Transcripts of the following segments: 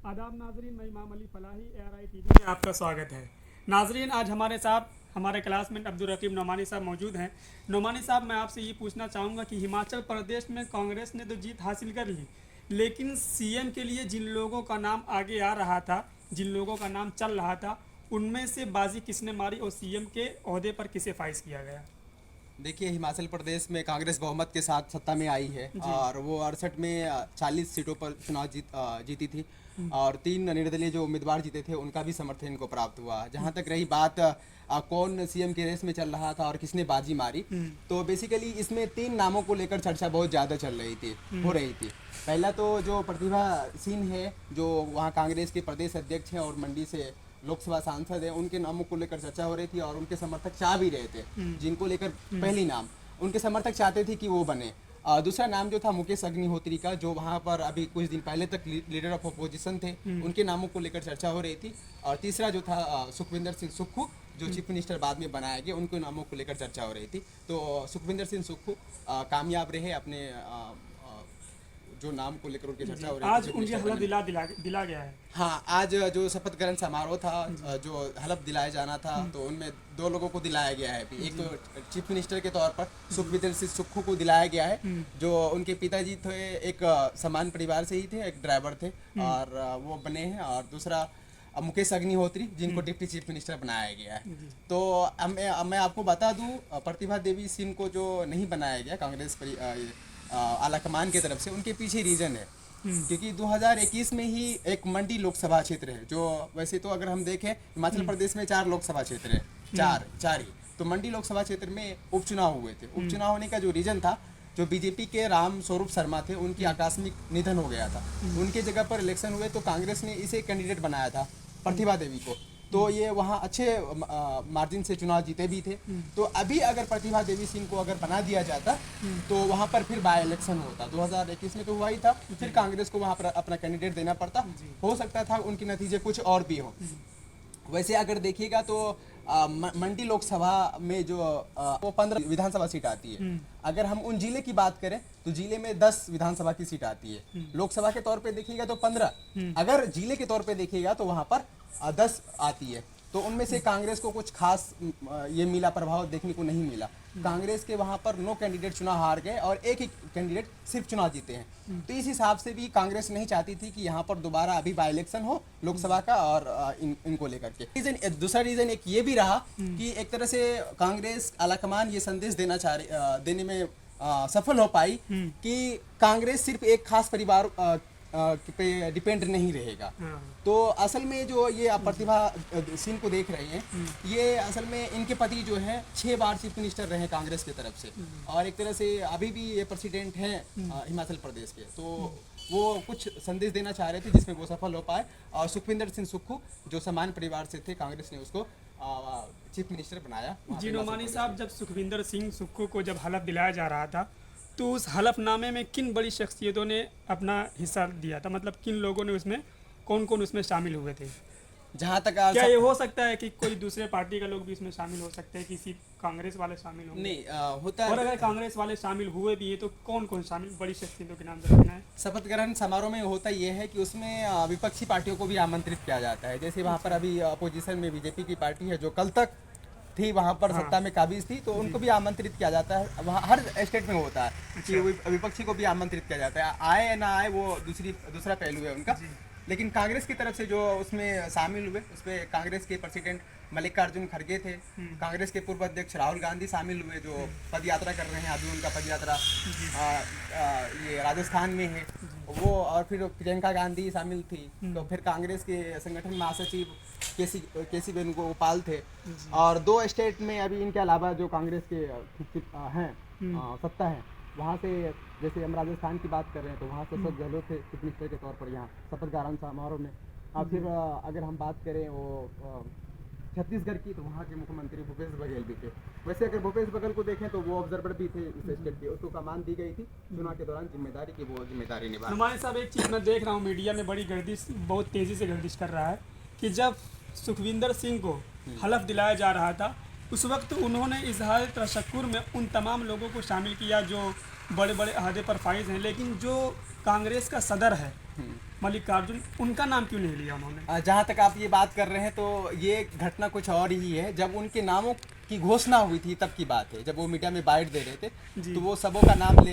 आदाब नाजरीन, मैं इमाम अली फलाही ARI TV में आपका स्वागत है। नाजरीन, आज हमारे साथ हमारे क्लासमेट अब्दुल रकीब नोमानी साहब मौजूद हैं। नोमानी साहब, मैं आपसे ये पूछना चाहूँगा कि हिमाचल प्रदेश में कांग्रेस ने तो जीत हासिल कर ली, लेकिन CM के लिए जिन लोगों का नाम आगे आ रहा था, जिन लोगों का नाम चल रहा था, उनमें से बाजी किसने मारी और CM के ओहदे पर किसे फाइज किया गया? देखिए, हिमाचल प्रदेश में कांग्रेस बहुमत के साथ सत्ता में आई है और वो 68 में 40 सीटों पर चुनाव जीती थी और 3 निर्दलीय जो उम्मीदवार जीते थे उनका भी समर्थन इनको प्राप्त हुआ। जहाँ तक रही बात कौन CM के रेस में चल रहा था और किसने बाजी मारी, तो बेसिकली इसमें 3 नामों को लेकर चर्चा बहुत ज़्यादा चल रही थी, हो रही थी। पहला तो जो प्रतिभा सिंह है, जो वहाँ कांग्रेस के प्रदेश अध्यक्ष हैं और मंडी से लोकसभा सांसद हैं, उनके नामों को लेकर चर्चा हो रही थी और उनके समर्थक चाह भी रहे थे, जिनको लेकर पहली नाम उनके समर्थक चाहते थे कि वो बने। दूसरा नाम जो था मुकेश अग्निहोत्री का, जो वहाँ पर अभी कुछ दिन पहले तक लीडर ऑफ अपोजिशन थे, उनके नामों को लेकर चर्चा हो रही थी। और तीसरा जो था सुखविंदर सिंह सुक्खू, जो चीफ मिनिस्टर बाद में बनाया गया, उनके नामों को लेकर चर्चा हो रही थी। तो सुखविंदर सिंह सुक्खू कामयाब रहे अपने जो नाम को लेकर उनकी चर्चा हो रही आज उनकी हलफ दिला गया है। हाँ, आज जो शपथ ग्रहण समारोह था, जो हलफ दिलाया जाना था, तो उनमें 2 लोगों को दिलाया गया है। एक तो चीफ मिनिस्टर के तौर पर सुखविंदर सिंह सुक्खू को दिलाया गया है, जो उनके पिताजी थे, एक समान परिवार से ही थे, एक ड्राइवर थे और वो बने हैं। और दूसरा मुकेश अग्निहोत्री, जिनको डिप्टी चीफ मिनिस्टर बनाया गया है। तो मैं आपको बता दूं, प्रतिभा देवी सिंह को जो नहीं बनाया गया कांग्रेस आलाकमान की तरफ से, उनके पीछे रीजन है क्योंकि 2021 में ही एक मंडी लोकसभा क्षेत्र है, जो वैसे तो अगर हम देखें हिमाचल प्रदेश में 4 लोकसभा क्षेत्र है, चार ही। तो मंडी लोकसभा क्षेत्र में उपचुनाव हुए थे। उपचुनाव होने का जो रीजन था, जो बीजेपी के राम स्वरूप शर्मा थे, उनकी आकस्मिक निधन हो गया था। उनके जगह पर इलेक्शन हुए तो कांग्रेस ने इसे कैंडिडेट बनाया था, प्रतिभा देवी को। तो ये वहाँ अच्छे मार्जिन से चुनाव जीते भी थे। तो अभी अगर प्रतिभा देवी सिंह को अगर बना दिया जाता तो वहाँ पर फिर बाय इलेक्शन होता। 2021 में तो हुआ ही था, फिर कांग्रेस को वहाँ पर अपना कैंडिडेट देना पड़ता, हो सकता था उनके नतीजे कुछ और भी हो। वैसे अगर देखिएगा तो मंडी लोकसभा में जो वो 15 विधानसभा सीट आती है। अगर हम उन जिले की बात करें तो जिले में 10 विधानसभा की सीट आती है। लोकसभा के तौर पे देखिएगा तो 15, अगर जिले के तौर पे देखिएगा तो वहाँ पर 10 आती है। तो उनमें से कांग्रेस को कुछ खास ये मिला प्रभाव देखने को नहीं मिला। कांग्रेस के वहाँ पर 9 कैंडिडेट चुनाव हार गए और एक ही कैंडिडेट सिर्फ चुनाव जीते हैं। तो इस हिसाब से भी कांग्रेस नहीं चाहती थी कि यहाँ पर दोबारा अभी बाई इलेक्शन हो लोकसभा का और इनको लेकर के। दूसरा रीजन एक ये भी रहा कि एक तरह से कांग्रेस आलाकमान ये संदेश देने में सफल हो पाई कि कांग्रेस सिर्फ एक खास परिवार पे डिपेंड नहीं रहेगा। तो असल में जो ये आप प्रतिभा सिंह को देख रहे हैं, ये असल में इनके पति जो है 6 बार चीफ मिनिस्टर रहे कांग्रेस की तरफ से और एक तरह से अभी भी ये प्रेसिडेंट हैं हिमाचल प्रदेश के। तो वो कुछ संदेश देना चाह रहे थे जिसमें वो सफल हो पाए। और सुखविंदर सिंह सुक्खू जो समान परिवार से थे, कांग्रेस ने उसको चीफ मिनिस्टर बनाया। जी नोमानी साहब, जब सुखविंदर सिंह सुक्खू को जब हलफ दिलाया जा रहा था तो उस हलफनामे में किन बड़ी शख्सियतों ने अपना हिस्सा दिया था? मतलब किन लोगों ने उसमें, कौन कौन उसमें शामिल हुए थे? जहाँ तक क्या ये हो सकता है कि कोई दूसरे पार्टी का लोग भी इसमें शामिल हो सकते हैं, किसी कांग्रेस वाले शामिल होंगे? नहीं होता है। और अगर कांग्रेस वाले शामिल हुए भी है तो कौन कौन शामिल, बड़ी शख्सियतों के नाम रखना है? शपथ ग्रहण समारोह में होता ये है कि उसमें विपक्षी पार्टियों को भी आमंत्रित किया जाता है। जैसे वहाँ पर अभी अपोजिशन में बीजेपी की पार्टी है जो कल तक थी वहाँ पर सत्ता में काबिज थी, तो उनको भी आमंत्रित किया जाता है। वहाँ हर स्टेट में होता है कि विपक्षी को भी आमंत्रित किया जाता है। आए या ना आए वो दूसरा पहलू है उनका। लेकिन कांग्रेस की तरफ से जो उसमें शामिल हुए, उसमें कांग्रेस के प्रेसिडेंट मल्लिकार्जुन खड़गे थे, कांग्रेस के पूर्व अध्यक्ष राहुल गांधी शामिल हुए जो पद यात्रा कर रहे हैं। अभी उनका पद यात्रा ये राजस्थान में है वो। और फिर प्रियंका गांधी शामिल थी। तो फिर कांग्रेस के संगठन महासचिव केसी वेणुगोपाल थे। और 2 स्टेट में अभी इनके अलावा जो कांग्रेस के हैं सत्ता है, वहाँ से जैसे हम राजस्थान की बात कर रहे हैं तो वहाँ से अशोक गहलोत थे चीफ मिनिस्टर के तौर पर यहाँ शपथ ग्रहण समारोह में। और फिर अगर हम बात करें वो छत्तीसगढ़ की, तो वहाँ के मुख्यमंत्री भूपेश बघेल भी थे। वैसे अगर भूपेश बघेल को देखें तो वो ऑब्जर्वर भी थे इस स्टेट के, उसको कमान दी गई थी चुनाव के दौरान जिम्मेदारी की, वो जिम्मेदारी निभा। हमारे साहब, एक चीज़ मैं देख रहा हूँ मीडिया में बड़ी गर्दिश, बहुत तेज़ी से गर्दिश कर रहा है कि जब सुखविंदर सिंह को हलफ दिलाया जा रहा था उस वक्त उन्होंने इजहार तशक्कुर में उन तमाम लोगों को शामिल किया जो बड़े बड़े अहदे पर फाइज हैं, लेकिन जो कांग्रेस का सदर है मल्लिकार्जुन, उनका नाम क्यों नहीं लिया उन्होंने? जहाँ तक आप ये बात कर रहे हैं तो ये घटना कुछ और ही है। जब उनके नामों की घोषणा हुई थी तब की बात है, जब वो मीडिया में बाइट दे रहे थे तो वो सबों का नाम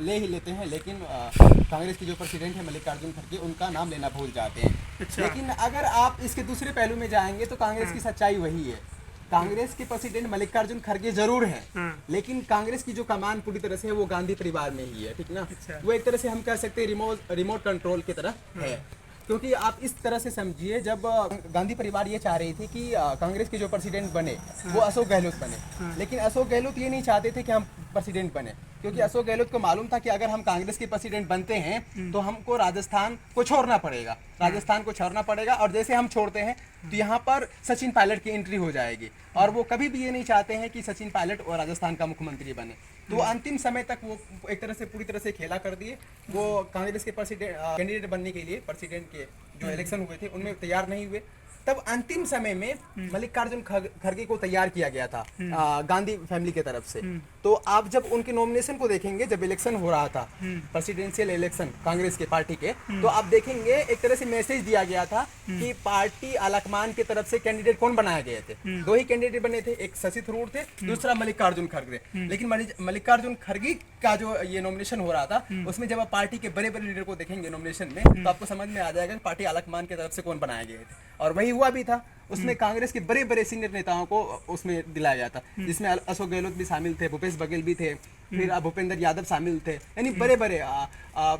ले ही लेते हैं, लेकिन कांग्रेस की जो प्रेसिडेंट है मल्लिकार्जुन खड़गे, उनका नाम लेना भूल जाते हैं। अच्छा। लेकिन अगर आप इसके दूसरे पहलू में जाएंगे तो कांग्रेस की सच्चाई वही है। कांग्रेस के प्रेसिडेंट मल्लिकार्जुन खड़गे जरूर हैं, लेकिन कांग्रेस की जो कमान पूरी तरह से है वो गांधी परिवार में ही है, ठीक ना। अच्छा। वो एक तरह से हम कह सकते हैं रिमोट कंट्रोल की तरह है। क्योंकि आप इस तरह से समझिए, जब गांधी परिवार ये चाह रही थी कि कांग्रेस के जो प्रेसिडेंट बने वो अशोक गहलोत बने, लेकिन अशोक गहलोत ये नहीं चाहते थे कि हम प्रेसिडेंट बने, क्योंकि अशोक गहलोत को मालूम था कि अगर हम कांग्रेस के प्रेसिडेंट बनते हैं तो हमको राजस्थान को छोड़ना पड़ेगा, और जैसे हम छोड़ते हैं तो यहाँ पर सचिन पायलट की एंट्री हो जाएगी, और वो कभी भी ये नहीं चाहते हैं कि सचिन पायलट और राजस्थान का मुख्यमंत्री बने। तो अंतिम समय तक वो एक तरह से पूरी तरह से खेला कर दिए। वो कांग्रेस के प्रेसिडेंट कैंडिडेट बनने के लिए प्रेसिडेंट के जो इलेक्शन हुए थे उनमें तैयार नहीं हुए। तब अंतिम समय में मल्लिकार्जुन खड़गे को तैयार किया गया था गांधी फैमिली की तरफ से। तो आप जब उनके नॉमिनेशन को देखेंगे, जब इलेक्शन हो रहा था प्रेसिडेंशियल इलेक्शन कांग्रेस के पार्टी के, तो आप देखेंगे एक तरह से मैसेज दिया गया था कि पार्टी आलाकमान की तरफ से कैंडिडेट कौन बनाए गए थे। दो ही कैंडिडेट बने थे, एक शशि थरूर थे, दूसरा मल्लिकार्जुन खड़गे। लेकिन मल्लिकार्जुन खड़गे का जो ये नॉमिनेशन हो रहा था, उसमें जब आप पार्टी के बड़े बड़े लीडर को देखेंगे नॉमिनेशन में, तो आपको समझ में आ जाएगा कि पार्टी आलाकमान की तरफ से कौन बनाए गए थे। और वही हुआ भी था। उसमें कांग्रेस के बड़े बड़े सीनियर नेताओं को उसमें दिलाया गया था, जिसमें अशोक गहलोत भी शामिल थे, भूपेश बघेल भी थे, फिर भूपेंद्र यादव शामिल थे, यानी बड़े बड़े,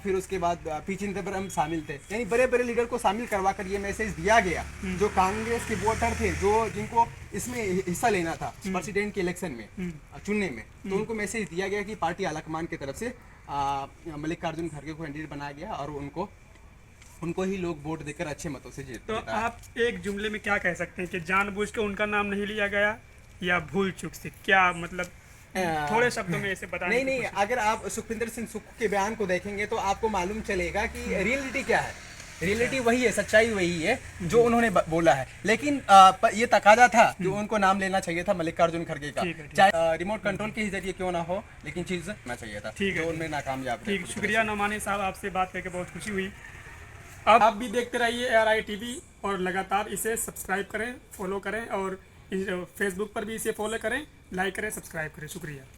फिर उसके बाद पी चिदम्बरम शामिल थे, यानी बड़े बड़े लीडर को शामिल करवा कर ये मैसेज दिया गया, जो कांग्रेस के वोटर थे, जिनको इसमें हिस्सा लेना था प्रेसिडेंट के इलेक्शन में चुनने में, तो उनको मैसेज दिया गया कि पार्टी आलाकमान की तरफ से मल्लिकार्जुन खड़गे को कैंडिडेट बनाया गया, और उनको ही लोग वोट देकर अच्छे मतों से जीत। तो आप एक जुमले में क्या कह सकते हैं कि जानबूझ के उनका नाम नहीं लिया गया या भूल चूक से, क्या मतलब थोड़े शब्दों में ऐसे बताने नहीं, अगर आप सुखविंदर सिंह सुक्खू के बयान को देखेंगे तो आपको मालूम चलेगा कि रियलिटी क्या है। रियलिटी वही है, सच्चाई वही है जो उन्होंने बोला है। लेकिन ये तकाजा था कि उनको नाम लेना चाहिए था मल्लिकार्जुन खड़गे का, चाहे रिमोट कंट्रोल के ही जरिए क्यों ना हो, लेकिन चीज होना चाहिए था, जो उनमें नाकामयाब। ठीक, शुक्रिया नोमानी साहब, आपसे बात करके बहुत खुशी हुई। अब आप भी देखते रहिए ARI TV, और लगातार इसे सब्सक्राइब करें, फॉलो करें, और फेसबुक पर भी इसे फॉलो करें, लाइक करें, सब्सक्राइब करें। शुक्रिया।